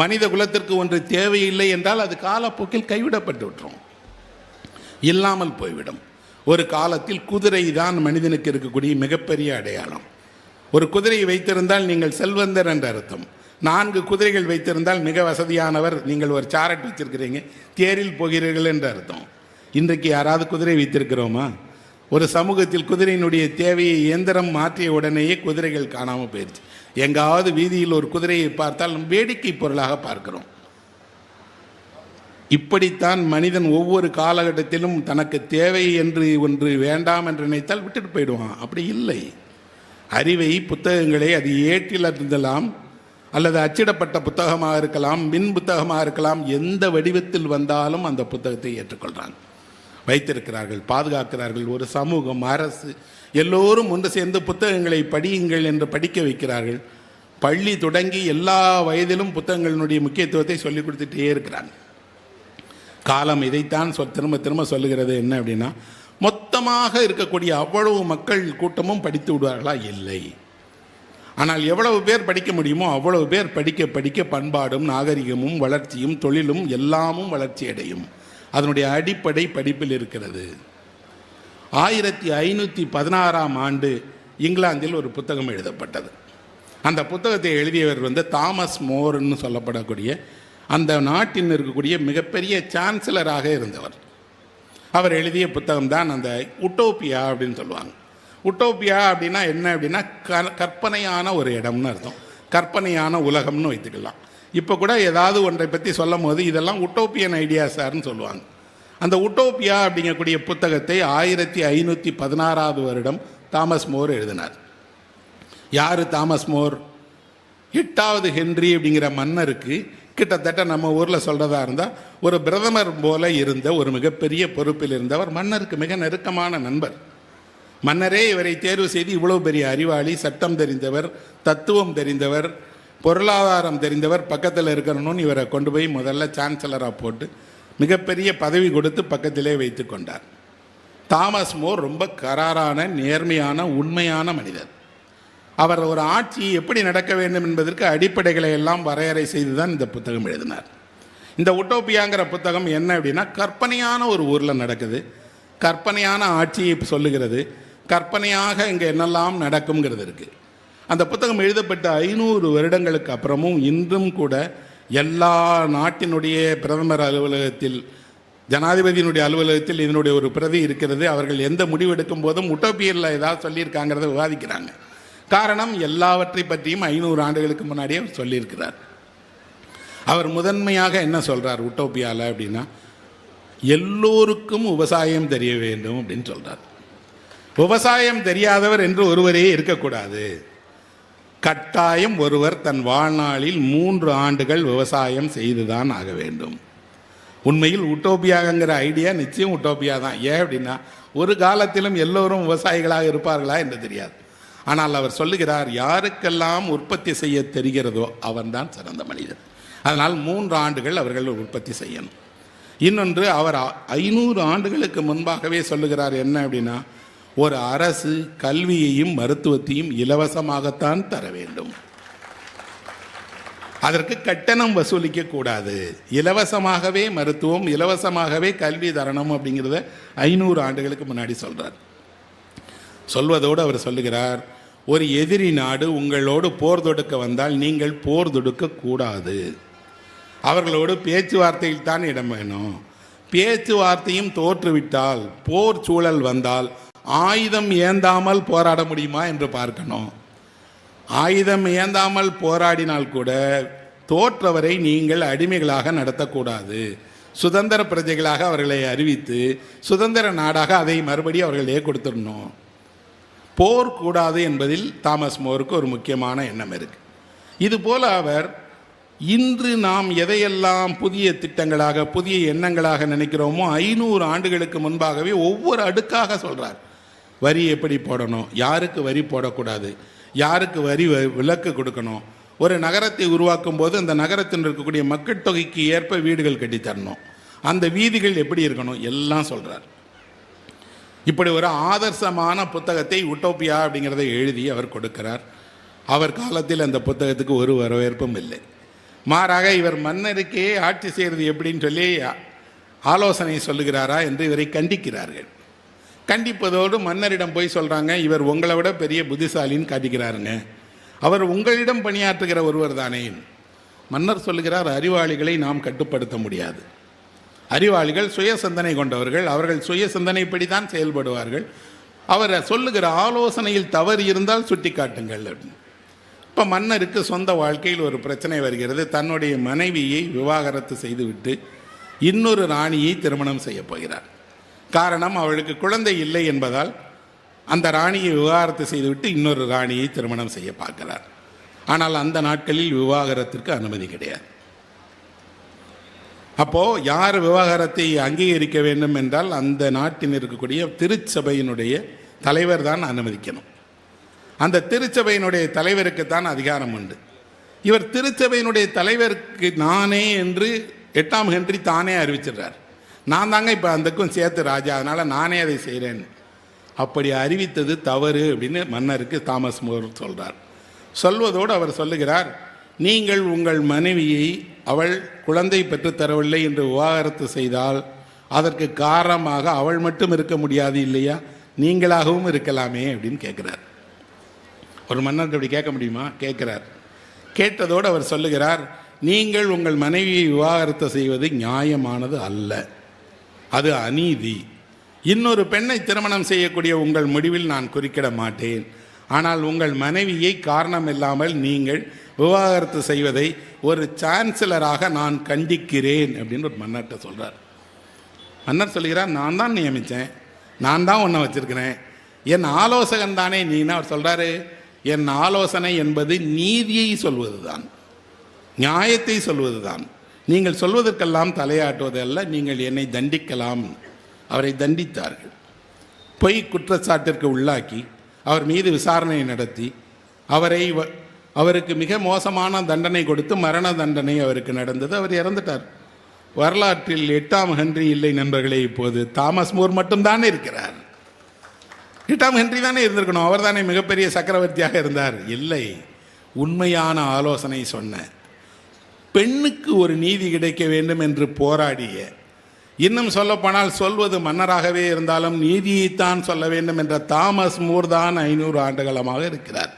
மனித குலத்திற்கு ஒன்று தேவையில்லை என்றால் அது காலப்போக்கில் கைவிடப்பட்டு விட்டுரும், இல்லாமல் போய்விடும். ஒரு காலத்தில் குதிரை தான் மனிதனுக்கு இருக்கக்கூடிய மிகப்பெரிய அடையாளம். ஒரு குதிரையை வைத்திருந்தால் நீங்கள் செல்வந்தர் என்ற அர்த்தம். 4 குதிரைகள் வைத்திருந்தால் மிக வசதியானவர், நீங்கள் ஒரு சாரட் வச்சிருக்கிறீங்க, தேரில் போகிறீர்கள் என்ற அர்த்தம். இன்றைக்கு யாராவது குதிரை வைத்திருக்கிறோமா? ஒரு சமூகத்தில் குதிரையினுடைய தேவையை இயந்திரம் மாற்றிய உடனேயே குதிரைகள் காணாமல் போயிடுச்சு. எங்காவது வீதியில் ஒரு குதிரையை பார்த்தால் வேடிக்கை பொருளாக பார்க்கிறோம். இப்படித்தான் மனிதன் ஒவ்வொரு காலகட்டத்திலும் தனக்கு தேவை என்று ஒன்று வேண்டாம் என்று நினைத்தால் விட்டுட்டு போயிடுவான். அப்படி இல்லை. அறிவை, புத்தகங்களை அது ஏட்டில் இருந்தலாம் அல்லது அச்சிடப்பட்ட புத்தகமாக இருக்கலாம், மின் புத்தகமாக இருக்கலாம், எந்த வடிவத்தில் வந்தாலும் அந்த புத்தகத்தை ஏற்றுக்கொள்கிறாங்க, வைத்திருக்கிறார்கள், பாதுகாக்கிறார்கள். ஒரு சமூகம், அரசு எல்லோரும் ஒன்று சேர்ந்து புத்தகங்களை படியுங்கள் என்று படிக்க வைக்கிறார்கள். பள்ளி தொடங்கி எல்லா வயதிலும் புத்தகங்களினுடைய முக்கியத்துவத்தை சொல்லிக் கொடுத்துட்டே இருக்கிறாங்க. காலம் இதைத்தான் திரும்ப திரும்ப சொல்லுகிறது. என்ன அப்படின்னா, மொத்தமாக இருக்கக்கூடிய அவ்வளவு மக்கள் கூட்டமும் படித்து விடுவார்களா? இல்லை. ஆனால் எவ்வளவு பேர் படிக்க முடியுமோ அவ்வளவு பேர் படிக்க படிக்க பண்பாடும் நாகரிகமும் வளர்ச்சியும் தொழிலும் எல்லாமும் வளர்ச்சி அடையும். அதனுடைய அடிப்படை படிப்பில் இருக்கிறது. 1516ஆம் ஆண்டு இங்கிலாந்தில் ஒரு புத்தகம் எழுதப்பட்டது. அந்த புத்தகத்தை எழுதியவர் தாமஸ் மோர்ன்னு சொல்லப்படக்கூடிய அந்த நாட்டில் இருக்கக்கூடிய மிகப்பெரிய சான்சலராக இருந்தவர். அவர் எழுதிய புத்தகம் தான் அந்த உட்டோப்பியா அப்படின்னு சொல்லுவாங்க. உட்டோப்பியா அப்படின்னா என்ன அப்படின்னா கற்பனையான ஒரு இடம்னு அர்த்தம், கற்பனையான உலகம்னு வைத்துக்கலாம். இப்போ கூட ஏதாவது ஒன்றை பற்றி சொல்லும் போது இதெல்லாம் உட்டோப்பியன் ஐடியாஸார்னு சொல்லுவாங்க. அந்த உட்டோப்பியா அப்படிங்கக்கூடிய புத்தகத்தை 1516ஆவது வருடம் தாமஸ் மோர் எழுதினார். யார் தாமஸ் மோர்? 8வது ஹென்றி அப்படிங்கிற மன்னருக்கு கிட்டத்தட்ட நம்ம ஊரில் சொல்கிறதா இருந்தால் ஒரு பிரதமர் போல இருந்த ஒரு மிகப்பெரிய பொறுப்பில் இருந்தவர், மன்னருக்கு மிக நெருக்கமான நண்பர். மன்னரே இவரை தேர்வு செய்து இவ்வளோ பெரிய அறிவாளி, சட்டம் தெரிந்தவர், தத்துவம் தெரிந்தவர், பொருளாதாரம் தெரிந்தவர் பக்கத்தில் இருக்கணும்னு இவரை கொண்டு போய் முதல்ல சான்சலராக போட்டு மிகப்பெரிய பதவி கொடுத்து பக்கத்திலே வைத்து கொண்டார். தாமஸ் மோர் ரொம்ப கராரான, நேர்மையான, உண்மையான மனிதர். அவர் ஒரு ஆட்சி எப்படி நடக்க வேண்டும் என்பதற்கு அடிப்படைகளை எல்லாம் வரையறை செய்து தான் இந்த புத்தகம் எழுதினார். இந்த உட்டோப்பியாங்கிற புத்தகம் என்ன அப்படின்னா, கற்பனையான ஒரு ஊரில் நடக்குது, கற்பனையான ஆட்சியை சொல்லுகிறது, கற்பனையாக இங்கே என்னெல்லாம் நடக்குங்கிறது இருக்குது. அந்த புத்தகம் எழுதப்பட்ட 500 வருடங்களுக்கு அப்புறமும் இன்றும் கூட எல்லா நாட்டினுடைய பிரதமர் அலுவலகத்தில், ஜனாதிபதியினுடைய அலுவலகத்தில் இதனுடைய ஒரு பிரதி இருக்கிறது. அவர்கள் எந்த முடிவெடுக்கும் போதும் உட்டோப்பியில் ஏதாவது சொல்லியிருக்காங்கிறத விவாதிக்கிறாங்க. காரணம், எல்லாவற்றை பற்றியும் 500 ஆண்டுகளுக்கு முன்னாடியே அவர் சொல்லியிருக்கிறார். அவர் முதன்மையாக என்ன சொல்கிறார் உட்டோப்பியாவில் அப்படின்னா, எல்லோருக்கும் விவசாயம் தெரிய வேண்டும் அப்படின்னு சொல்கிறார். விவசாயம் தெரியாதவர் என்று ஒருவரே இருக்கக்கூடாது. கட்டாயம் ஒருவர் தன் வாழ்நாளில் 3 ஆண்டுகள் விவசாயம் செய்துதான் ஆக வேண்டும். உண்மையில் உட்டோப்பியாங்கிற ஐடியா நிச்சயம் உட்டோப்பியா தான். ஏன் அப்படின்னா, ஒரு காலத்திலும் எல்லோரும் விவசாயிகளாக இருப்பார்களா என்று தெரியாது. ஆனால் அவர் சொல்லுகிறார், யாருக்கெல்லாம் உற்பத்தி செய்ய தெரிகிறதோ அவன்தான் சிறந்த மனிதர். அதனால் 3 ஆண்டுகள் அவர்கள் உற்பத்தி செய்யணும். இன்னொன்று, அவர் 500 ஆண்டுகளுக்கு முன்பாகவே சொல்லுகிறார் என்ன அப்படின்னா, ஒரு அரசு கல்வியையும் மருத்துவத்தையும் இலவசமாகத்தான் தர வேண்டும். அதற்கு கட்டணம் வசூலிக்க கூடாது. இலவசமாகவே மருத்துவம், இலவசமாகவே கல்வி தரணும் அப்படிங்கிறத 500 ஆண்டுகளுக்கு முன்னாடி சொல்கிறார். சொல்வதோடு அவர் சொல்லுகிறார், ஒரு எதிரி நாடு உங்களோடு போர் தொடுக்க வந்தால் நீங்கள் போர் தொடுக்க கூடாது. அவர்களோடு பேச்சுவார்த்தையில் தான் இடம் வேணும். பேச்சுவார்த்தையும் தோற்றுவிட்டால், போர் சூழல் வந்தால் ஆயுதம் ஏந்தாமல் போராட முடியுமா என்று பார்க்கணும். ஆயுதம் ஏந்தாமல் போராடினால் கூட தோற்றவரை நீங்கள் அடிமைகளாக நடத்தக்கூடாது. சுதந்திர பிரஜைகளாக அவர்களை அறிவித்து சுதந்திர நாடாக அதை மறுபடியும் அவர்களே கொடுத்துடணும். போர் கூடாது என்பதில் தாமஸ் மோருக்கு ஒரு முக்கியமான எண்ணம் இருக்குது. இதுபோல் அவர் இன்று நாம் எதையெல்லாம் புதிய திட்டங்களாக, புதிய எண்ணங்களாக நினைக்கிறோமோ 500 ஆண்டுகளுக்கு முன்பாகவே ஒவ்வொரு அடுக்காக சொல்கிறார். வரி எப்படி போடணும், யாருக்கு வரி போடக்கூடாது, யாருக்கு வரி விலக்கு கொடுக்கணும், ஒரு நகரத்தை உருவாக்கும் போது அந்த நகரத்தில் இருக்கக்கூடிய மக்கள் தொகைக்கு ஏற்ப வீடுகள் கட்டித்தரணும், அந்த வீதிகள் எப்படி இருக்கணும், எல்லாம் சொல்கிறார். இப்படி ஒரு ஆதர்சமான புத்தகத்தை உட்டோப்பியா அப்படிங்கிறத எழுதி அவர் கொடுக்கிறார். அவர் காலத்தில் அந்த புத்தகத்துக்கு ஒரு வரவேற்பும் இல்லை. மாறாக இவர் மன்னருக்கே ஆட்சி செய்கிறது எப்படின்னு சொல்லி ஆலோசனை சொல்லுகிறாரா என்று இவரை கண்டிக்கிறார்கள். கண்டிப்பதோடு மன்னரிடம் போய் சொல்கிறாங்க, இவர் உங்களை விட பெரிய புத்திசாலின்னு காட்டிக்கிறாருங்க, அவர் உங்களிடம் பணியாற்றுகிற ஒருவர் தானே. மன்னர் சொல்லுகிறார், அறிவாளிகளை நாம் கட்டுப்படுத்த முடியாது. அறிவாளிகள் சுய சிந்தனை கொண்டவர்கள், அவர்கள் சுய சிந்தனைப்படி தான் செயல்படுவார்கள். அவர் சொல்லுகிற ஆலோசனையில் தவறு இருந்தால் சுட்டி காட்டுங்கள். இப்போ மன்னருக்கு சொந்த வாழ்க்கையில் ஒரு பிரச்சனை வருகிறது. தன்னுடைய மனைவியை விவாகரத்து செய்துவிட்டு இன்னொரு ராணியை திருமணம் செய்ய போகிறார். காரணம், அவளுக்கு குழந்தை இல்லை என்பதால் அந்த ராணியை விவாகரத்து செய்துவிட்டு இன்னொரு ராணியை திருமணம் செய்ய பார்க்கிறார். ஆனால் அந்த நாட்களில் விவாகரத்திற்கு அனுமதி கிடையாது. அப்போது யார் விவாகரத்தை அங்கீகரிக்க வேண்டும் என்றால் அந்த நாட்டில் இருக்கக்கூடிய திருச்சபையினுடைய தலைவர் தான் அனுமதிக்கணும். அந்த திருச்சபையினுடைய தலைவருக்கு தான் அதிகாரம் உண்டு. இவர் திருச்சபையினுடைய தலைவருக்கு நானே என்று 8ஆம் ஹென்றி தானே அறிவிச்சிடுறார். நான் தாங்க இப்போ அந்தக்கும் சேர்த்து ராஜா, அதனால் நானே அதை செய்கிறேன். அப்படி அறிவித்தது தவறு அப்படின்னு மன்னருக்கு தாமஸ் மோர் சொல்கிறார். சொல்வதோடு அவர் சொல்லுகிறார், நீங்கள் உங்கள் மனைவியை அவள் குழந்தை பெற்றுத்தரவில்லை என்று விவாகரத்து செய்தால் அதற்கு காரணமாக அவள் மட்டும் இருக்க முடியாது இல்லையா, நீங்களாகவும் இருக்கலாமே அப்படின்னு கேட்குறார். ஒரு மன்னருக்கு அப்படி கேட்க முடியுமா? கேட்குறார். கேட்டதோடு அவர் சொல்லுகிறார், நீங்கள் உங்கள் மனைவியை விவாகரத்து செய்வது நியாயமானது அல்ல, அது அநீதி. இன்னொரு பெண்ணை திருமணம் செய்யக்கூடிய உங்கள் முடிவில் நான் குறுக்கிட மாட்டேன். ஆனால் உங்கள் மனைவியை காரணம் இல்லாமல் நீங்கள் விவாகரத்து செய்வதை ஒரு சான்சலராக நான் கண்டிக்கிறேன் அப்படின்னு ஒரு மன்னர்கிட்ட சொல்கிறார். மன்னர் சொல்கிறார், நான் தான் நியமித்தேன், நான் தான் உன்னை வச்சிருக்கிறேன், என் ஆலோசகன் தானே நீனா. அவர் சொல்கிறாரு, என் ஆலோசனை என்பது நீதியை சொல்வது தான், நியாயத்தை சொல்வது தான். நீங்கள் சொல்வதற்கெல்லாம் தலையாட்டுவது அல்ல, நீங்கள் என்னை தண்டிக்கலாம். அவரை தண்டித்தார்கள். பொய் குற்றச்சாட்டிற்கு உள்ளாக்கி அவர் மீது விசாரணை நடத்தி அவருக்கு மிக மோசமான தண்டனை கொடுத்து மரண தண்டனை அவருக்கு நடந்தது. அவர் இறந்துட்டார். வரலாற்றில் 8ஆம் ஹென்றி இல்லை நண்பர்களே. இப்போது தாமஸ் மூர் மட்டும்தானே இருக்கிறார். 8ஆம் ஹென்றி தானே இருந்திருக்கணும், அவர் தானே மிகப்பெரிய சக்கரவர்த்தியாக இருந்தார். இல்லை, உண்மையான ஆலோசனை சொன்ன, பெண்ணுக்கு ஒரு நீதி கிடைக்க வேண்டும் என்று போராடிய, இன்னும் சொல்லப்போனால் சொல்வது மன்னராகவே இருந்தாலும் நீதியைத்தான் சொல்ல வேண்டும் என்ற தாமஸ் மூர் தான் 500 ஆண்டுகாலமாக இருக்கிறார்.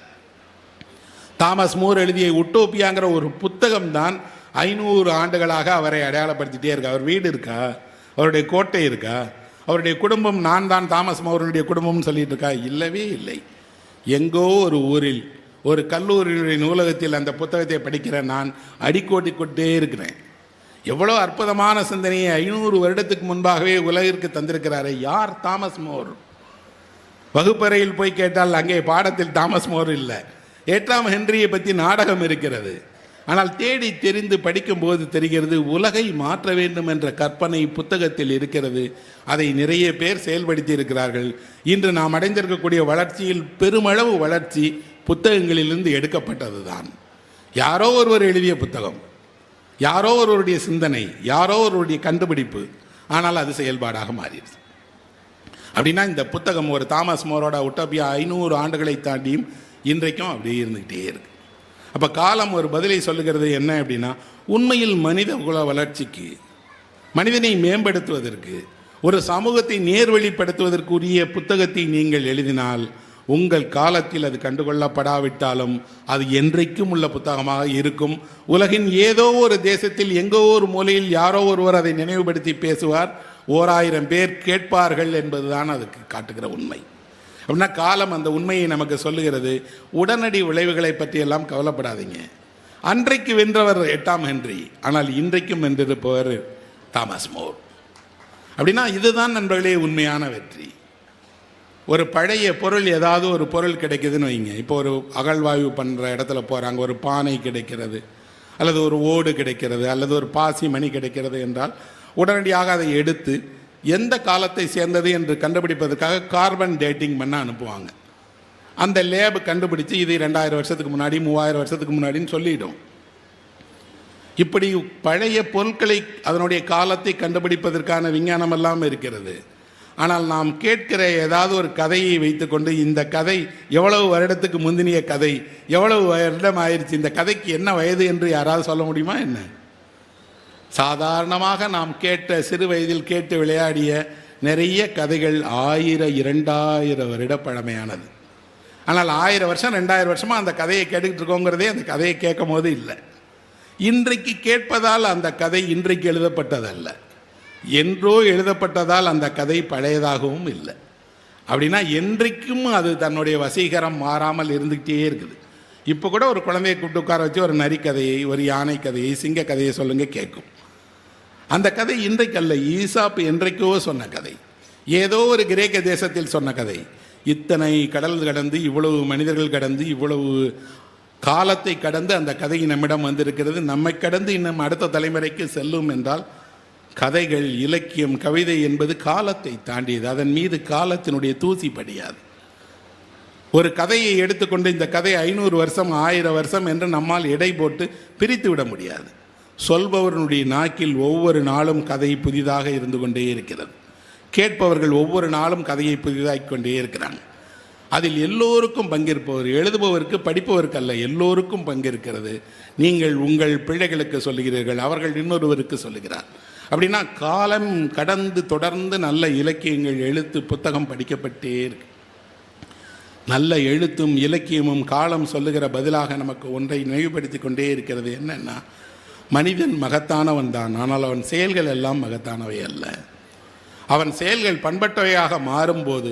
தாமஸ் மூர் எழுதிய உட்டோப்பியாங்கிற ஒரு புத்தகம் தான் 500 ஆண்டுகளாக அவரை அடையாளப்படுத்திட்டே இருக்கா. அவர் வீடு இருக்கா, அவருடைய கோட்டை இருக்கா, அவருடைய குடும்பம் நான் தான் தாமஸ் மூருடைய குடும்பம்னு சொல்லிட்டு இருக்கா? இல்லவே இல்லை. எங்கோ ஒரு ஊரில் ஒரு கல்லூரியுடைய நூலகத்தில் அந்த புத்தகத்தை படிக்கிற நான் அடிக்கோட்டி கொண்டே இருக்கிறேன். எவ்வளோ அற்புதமான சிந்தனையை 500 வருடத்துக்கு முன்பாகவே உலகிற்கு தந்திருக்கிறாரே. யார் தாமஸ் மோர்? வகுப்பறையில் போய் கேட்டால் அங்கே பாடத்தில் தாமஸ் மோர் இல்லை. 8ஆம் ஹென்ரியை பற்றி நாடகம் இருக்கிறது. ஆனால் தேடி தெரிந்து படிக்கும்போது தெரிகிறது, உலகை மாற்ற வேண்டும் என்ற கற்பனை புத்தகத்தில் இருக்கிறது. அதை நிறைய பேர் செயல்படுத்தி இருக்கிறார்கள். இன்று நாம் அடைந்திருக்கக்கூடிய வளர்ச்சியில் பெருமளவு வளர்ச்சி புத்தகங்களிலிருந்து எடுக்கப்பட்டது தான். யாரோ ஒருவர் எழுதிய புத்தகம், யாரோ ஒருவருடைய சிந்தனை, யாரோ ஒருவருடைய கண்டுபிடிப்பு, ஆனால் அது செயல்பாடாக மாறிடுது. அப்படின்னா இந்த புத்தகம் ஒரு தாமஸ் மோரோட உட்டோப்பியா 500 ஆண்டுகளை தாண்டியும் இன்றைக்கும் அப்படியே இருந்துக்கிட்டே இருக்கு. அப்போ காலம் ஒரு பதிலை சொல்லுகிறது. என்ன அப்படின்னா, உண்மையில் மனித குல வளர்ச்சிக்கு, மனிதனை மேம்படுத்துவதற்கு, ஒரு சமூகத்தை நேர்வழிப்படுத்துவதற்குரிய புத்தகத்தை நீங்கள் எழுதினால் உங்கள் காலத்தில் அது கண்டுகொள்ளப்படாவிட்டாலும் அது என்றைக்கும் உள்ள புத்தகமாக இருக்கும். உலகின் ஏதோ ஒரு தேசத்தில் எங்கோ ஒரு மூலையில் யாரோ ஒருவர் அதை நினைவுபடுத்தி பேசுவார், 1000 பேர் கேட்பார்கள் என்பதுதான் அதுக்கு காட்டுகிற உண்மை. அப்படின்னா காலம் அந்த உண்மையை நமக்கு சொல்லுகிறது. உடனடி விளைவுகளை பற்றியெல்லாம் கவலைப்படாதீங்க. அன்றைக்கு வென்றவர் 8ஆம் ஹென்றி, ஆனால் இன்றைக்கும் வென்றிருப்பவர் தாமஸ் மோர். அப்படின்னா இதுதான் நண்பர்களே உண்மையான வெற்றி. ஒரு பழைய பொருள், ஏதாவது ஒரு பொருள் கிடைக்குதுன்னு வைங்க. இப்போ ஒரு அகழ்வாய்வு பண்ணுற இடத்துல போகிறாங்க, ஒரு பானை கிடைக்கிறது, அல்லது ஒரு ஓடு கிடைக்கிறது, அல்லது ஒரு பாசி மணி கிடைக்கிறது என்றால் உடனடியாக அதை எடுத்து எந்த காலத்தை சேர்ந்தது என்று கண்டுபிடிப்பதற்காக கார்பன் டேட்டிங் பண்ண அனுப்புவாங்க. அந்த லேப் கண்டுபிடிச்சு இது 2000 வருஷத்துக்கு முன்னாடி, 3000 வருஷத்துக்கு முன்னாடின்னு சொல்லிடும். இப்படி பழைய பொருட்களை அதனுடைய காலத்தை கண்டுபிடிப்பதற்கான விஞ்ஞானம் எல்லாம் இருக்கிறது. ஆனால் நாம் கேட்கிற ஏதாவது ஒரு கதையை வைத்துக்கொண்டு இந்த கதை எவ்வளவு வருடத்துக்கு முந்தினிய கதை, எவ்வளவு வருடம் ஆயிடுச்சு, இந்த கதைக்கு என்ன வயது என்று யாராவது சொல்ல முடியுமா என்ன? சாதாரணமாக நாம் கேட்ட சிறு வயதில் கேட்டு விளையாடிய நிறைய கதைகள் 1000 2000 வருட பழமையானது. ஆனால் 1000 வருஷம் 2000 வருஷமாக அந்த கதையை கேட்டுக்கிட்டு இருக்கோங்கிறதே அந்த கதையை கேட்கும் போது இல்லை. இன்றைக்கு கேட்பதால் அந்த கதை இன்றைக்கு எழுதப்பட்டதல்ல, என்றோ எழுதப்பட்டதால் அந்த கதை பழையதாகவும் இல்லை. அப்படின்னா என்றைக்கும் அது தன்னுடைய வசீகரம் மாறாமல் இருந்துக்கிட்டே இருக்குது. இப்போ கூட ஒரு குழந்தையை கூப்பிட்டு உட்கார வச்சு ஒரு நரி கதையை, ஒரு யானை கதையை, சிங்க கதையை சொல்லுங்க கேட்கும். அந்த கதை இன்றைக்கல்ல, ஈசாப்பு என்றைக்கோ சொன்ன கதை, ஏதோ ஒரு கிரேக்க தேசத்தில் சொன்ன கதை. இத்தனை கடல் கடந்து, இவ்வளவு மனிதர்கள் கடந்து, இவ்வளவு காலத்தை கடந்து அந்த கதை நம்மிடம் வந்திருக்கிறது. நம்மை கடந்து இன்னும் அடுத்த தலைமுறைக்கு செல்லும் என்றால் கதைகள், இலக்கியம், கவிதை என்பது காலத்தை தாண்டியது. அதன் மீது காலத்தினுடைய தூசி படியாது. ஒரு கதையை எடுத்துக்கொண்டு இந்த கதை 500 வருஷம் 1000 வருஷம் என்று நம்மால் எடை போட்டு பிரித்து விட முடியாது. சொல்பவர்களுடைய நாக்கில் ஒவ்வொரு நாளும் கதை புதிதாக இருந்து கொண்டே இருக்கிறது. கேட்பவர்கள் ஒவ்வொரு நாளும் கதையை புதிதாக்கி கொண்டே இருக்கிறாங்க. அதில் எல்லோருக்கும் பங்கிருப்பவர், எழுதுபவருக்கு படிப்பவருக்கு அல்ல, எல்லோருக்கும் பங்கிருக்கிறது. நீங்கள் உங்கள் பிள்ளைகளுக்கு சொல்லுகிறீர்கள், அவர்கள் இன்னொருவருக்கு சொல்லுகிறார். அப்படின்னா காலம் கடந்து தொடர்ந்து நல்ல இலக்கியங்கள், எழுத்து, புத்தகம் படிக்கப்பட்டே இருக்கு. நல்ல எழுத்தும் இலக்கியமும் காலம் சொல்லுகிற பதிலாக நமக்கு ஒன்றை நினைவுபடுத்தி கொண்டே இருக்கிறது. என்னன்னா, மனிதன் மகத்தானவன் தான், ஆனால் அவன் செயல்கள் எல்லாம் மகத்தானவை அல்ல. அவன் செயல்கள் பண்பட்டவையாக மாறும்போது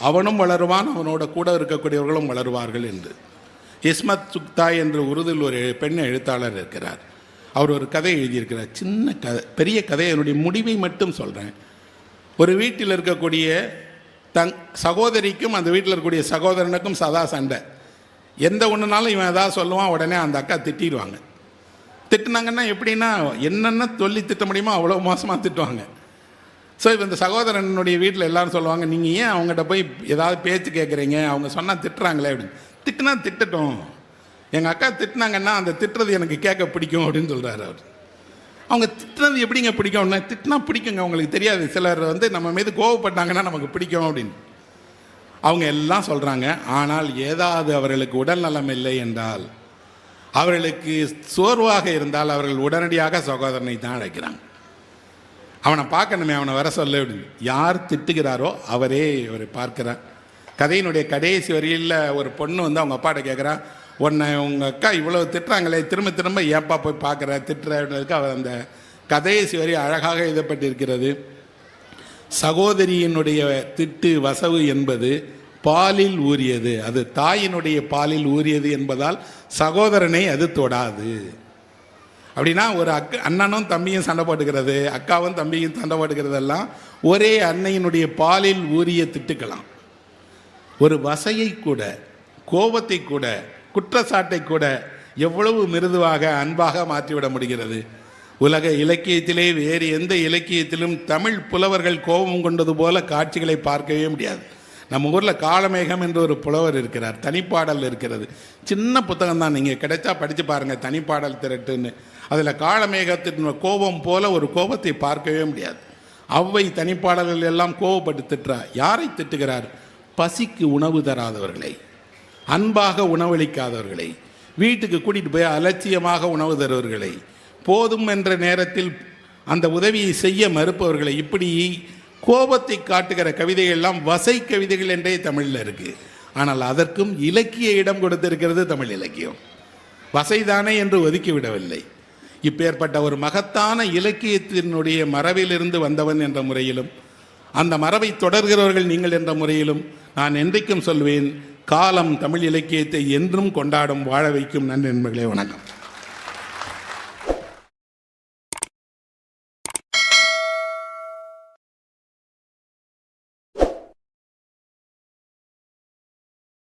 அவனும் வளருவான், அவனோட கூட இருக்கக்கூடியவர்களும் வளருவார்கள் என்று. இஸ்மத் சுக்தாய் என்ற உருதில் ஒரு பெண் எழுத்தாளர் இருக்கிறார். அவர் ஒரு கதை எழுதியிருக்கிறார். சின்ன கதை, பெரிய கதை, என்னுடைய முடிவை மட்டும் சொல்கிறேன். ஒரு வீட்டில் இருக்கக்கூடிய சகோதரிக்கும் அந்த வீட்டில் இருக்கக்கூடிய சகோதரனுக்கும் சதா சண்டை. எந்த ஒன்றுனாலும் இவன் ஏதாவது சொல்லுவான், உடனே அந்த அக்கா திட்டிடுவாங்க. திட்டினாங்கன்னா எப்படின்னா, என்னென்ன சொல்லி திட்ட முடியுமோ அவ்வளோ மோசமாக திட்டுவாங்க. ஸோ இப்போ இந்த சகோதரனுடைய வீட்டில் எல்லோரும் சொல்லுவாங்க, நீங்கள் ஏன் அவங்ககிட்ட போய் ஏதாவது பேச்சு கேட்குறீங்க, அவங்க சொன்னால் திட்டுறாங்களே அப்படின்னு. திட்டுனா திட்டட்டும், எங்கள் அக்கா திட்டினாங்கன்னா அந்த திட்டுறது எனக்கு கேட்க பிடிக்கும் அப்படின்னு சொல்கிறாரு அவர். அவங்க திட்டுறது எப்படிங்க பிடிக்கும்னா, திட்டினா பிடிக்குங்க, அவங்களுக்கு தெரியாது. சிலர் நம்ம மீது கோவப்பட்டாங்கன்னா நமக்கு பிடிக்கும் அப்படின்னு அவங்க எல்லாம் சொல்கிறாங்க. ஆனால் ஏதாவது அவர்களுக்கு உடல் நலம் இல்லை என்றால், அவர்களுக்கு சோர்வாக இருந்தால் அவர்கள் உடனடியாக சகோதரனை தான் அழைக்கிறாங்க. அவனை பார்க்கணுமே, அவனை வர சொல்ல அப்படின்னு. யார் திட்டுகிறாரோ அவரை பார்க்கிறார். கதையினுடைய கடைசி வரியில் ஒரு பொண்ணு அவங்க அப்பாட்ட கேட்குறா, உன்னை உங்கள் அக்கா இவ்வளோ திட்டுறாங்களே, திரும்ப திரும்ப ஏப்பா போய் பார்க்குற திட்டுறதுக்கு அவர் அந்த கடைசி வரி அழகாக எழுதப்பட்டிருக்கிறது. சகோதரியினுடைய திட்டு வசவு என்பது பாலில் ஊறியது, அது தாயினுடைய பாலில் ஊறியது என்பதால் சகோதரனை அது தொடாது. அப்படின்னா ஒரு அண்ணனும் தம்பியும் சண்டை போட்டுக்கிறது, அக்காவும் தம்பியும் சண்டை போட்டுக்கிறதெல்லாம் ஒரே அன்னையினுடைய பாலில் ஊறிய திட்டுக்கலாம். ஒரு வசையை கூட, கோபத்தை கூட, குற்றச்சாட்டை கூட எவ்வளவு மிருதுவாக அன்பாக மாற்றிவிட முடிகிறது. உலக இலக்கியத்திலே வேறு எந்த இலக்கியத்திலும் தமிழ் புலவர்கள் கோபம் கொண்டது போல காட்சிகளை பார்க்கவே முடியாது. நம்ம ஊரில் காளமேகம் என்று ஒரு புலவர் இருக்கிறார், தனிப்பாடல் இருக்கிறது. சின்ன புத்தகம் தான், நீங்கள் கிடைச்சா படித்து பாருங்கள், தனிப்பாடல் திரட்டுன்னு. அதில் காளமேகத்தின் கோபம் போல ஒரு கோபத்தை பார்க்கவே முடியாது. அவ்வை தனிப்பாடல்கள் எல்லாம் கோபப்பட்டு திட்டுறார். யாரை திட்டுகிறார்? பசிக்கு உணவு தராதவர்களை, அன்பாக உணவளிக்காதவர்களை, வீட்டுக்கு கூட்டிகிட்டு போய் அலட்சியமாக உணவு தருவர்களை, போதும் என்ற நேரத்தில் அந்த உதவியை செய்ய மறுப்பவர்களை, இப்படி கோபத்தை காட்டுகிற கவிதைகள் எல்லாம் வசை கவிதைகள் என்றே தமிழில் இருக்குது. ஆனால் அதற்கும் இலக்கிய இடம் கொடுத்திருக்கிறது தமிழ் இலக்கியம். வசைதானே என்று ஒதுக்கிவிடவில்லை. இப்பேற்பட்ட ஒரு மகத்தான இலக்கியத்தினுடைய மரபிலிருந்து வந்தவன் என்ற முறையிலும், அந்த மரபை தொடர்கிறவர்கள் நீங்கள் என்ற முறையிலும் நான் என்றைக்கும் சொல்வேன், காலம் தமிழ் இலக்கியத்தை என்றும் கொண்டாடும், வாழ வைக்கும். நன்றி நண்பர்களே, வணக்கம்.